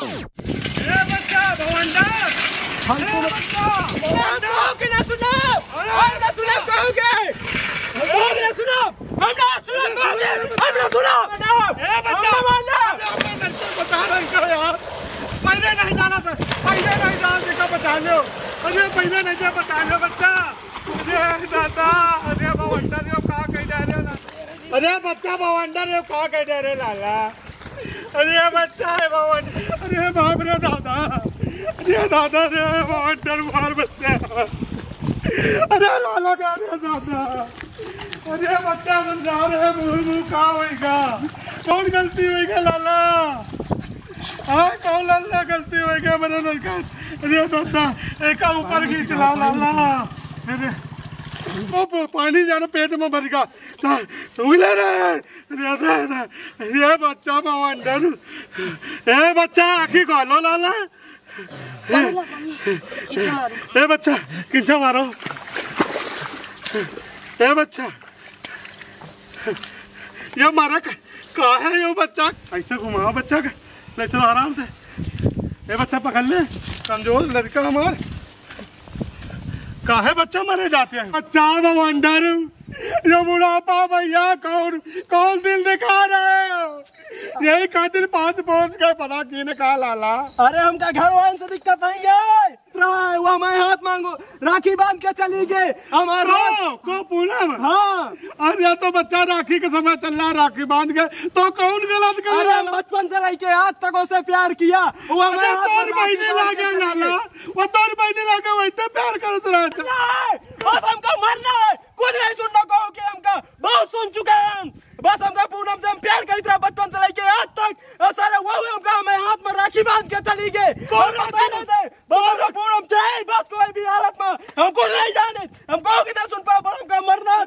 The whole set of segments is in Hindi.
बच्चा भवंडर, पहले नहीं जाना था, पहले नहीं जान देखा बचा लो, अरे पहले नहीं जा बचा लो बच्चा। अरे दादा, अरे भवंडर यो कहाँ कहीं जा रहे हो? अरे बच्चा भवंडर यो कहाँ कहीं जा रहे लाला? अरे बच्चा है भवंडर, अरे बाप रे दादा, अरे दादा रे भवंडर मार बच्चा, अरे लाला का रे दादा, अरे बच्चा समझा रहे मुँह कहाँ होएगा? कौन गलती होएगा लाला? हाँ कौन लाला गलती होएगा मेरे लड़का? अरे दादा एक ऊपर खींच ला लाला, अरे वो पानी जाना पेट में भर गया तू ले रहे। ये बच्चा भवंडर, ए बच्चा आखी खोलो लाला, ए बच्चा किंचा मारो, ए बच्चा ये मारा कहा है ये बच्चा? ऐसे घुमाओ बच्चा का, ले चलो आराम से। ये बच्चा पकड़ ले, कमजोर लड़का हमार, काहे बच्चा मरे जाते हैं? बच्चा भवंडर, ये बुढ़ापा भैया कौन कौन दिल दिखा रहे हो? यही खातिर 5 पोस के पता की ने कहा लाला। अरे हमका घर वाले से दिक्कत नहीं है, वो हमारे हाथ मांगो राखी बांध के चली गए हमारा को पूनम। हाँ अरे तो बच्चा राखी के समय चल रहा, राखी बांध के तो कौन गलत कर रहा? बचपन से लेके आज तक उसे प्यार किया, वो हमारे तोर बहने लागे लाला, वो तोर बहने लागे वैसे प्यार करते रहे। बस हमको मरना है, कुछ नहीं सुनना कहो कि हमका बहुत सुन चुके हैं हम। बस हमका पूनम से हम प्यार करते रहे बचपन से लेके आज तक, सारे वो हमका हमें हाथ में राखी बांध के चली गए। पूनम चाहिए बस कोई भी हालत में, हम कुछ नहीं जाने, हम कहो कि नहीं सुन पाओ, बस हमका मरना है।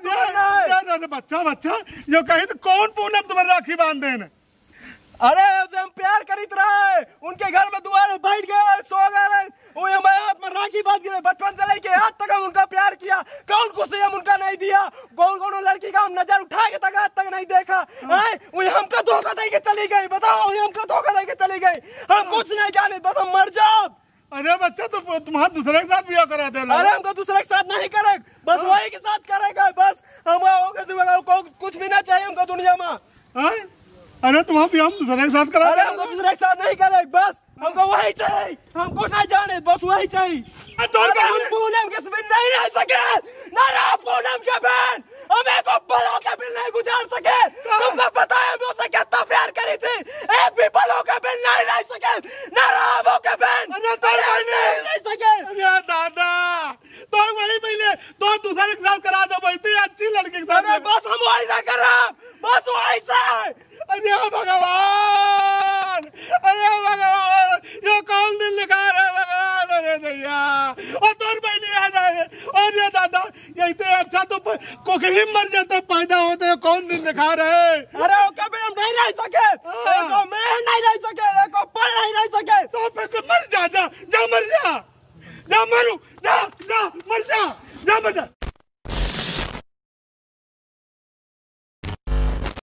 बच्चा बच्चा जो कही तो कौन पूनम तुम्हें राखी बांध देने? अरे हम प्यार करीत रहे, उनके घर में दुआरे बैठ गए, सो गए, वो हमारे हाथ में राखी बांध गए। बचपन से लेके आज तक हम उनका प्यार किया, कौन खुशी हम उनका नहीं दिया, कौन कौन लड़की का हम नजर उठा के तक आज तक नहीं देखा। वो हमका धोखा दे के चली गई, बताओ हमका धोखा दे के चली गई, हम कुछ नहीं जाने, बस हम मर जाओ। अरे बच्चा तो तुम्हारा दूसरे के साथ ब्याह करा दे। अरे हमको दूसरे के साथ नहीं करे, बस वही के साथ करेगा, बस हम कुछ भी ना चाहिए हमको दुनिया में। अरे तुम्हारा हम दूसरे के साथ करा? अरे हमको दूसरे के साथ नहीं करे, बस हमको वही चाहिए, हमको नहीं जाने, बस वही चाहिए। हम पूनम के बिन नहीं रह सके, ना रहा पूनम के बिन, हमें को पलों के बिन नहीं गुजार सके। तुमको पता है हम उससे कितना प्यार करी थी, एक भी पलों के बिन नहीं रह सके, ना रहा वो के बिन नहीं रह सके। अरे दादा तो वही पहले तो दूसरे के साथ करा दो, वही अच्छी लड़की के साथ। बस हम वही ना कर रहा, बस वही से। अरे भगवान, अरे भगवान, ये कौन दिल लिखा रहे भगवान? अरे भैया और तोर बहनी आ जाए, और ये दादा ये अच्छा तो कहीं मर जाता पैदा होते, कौन दिल दिखा रहे? अरे कभी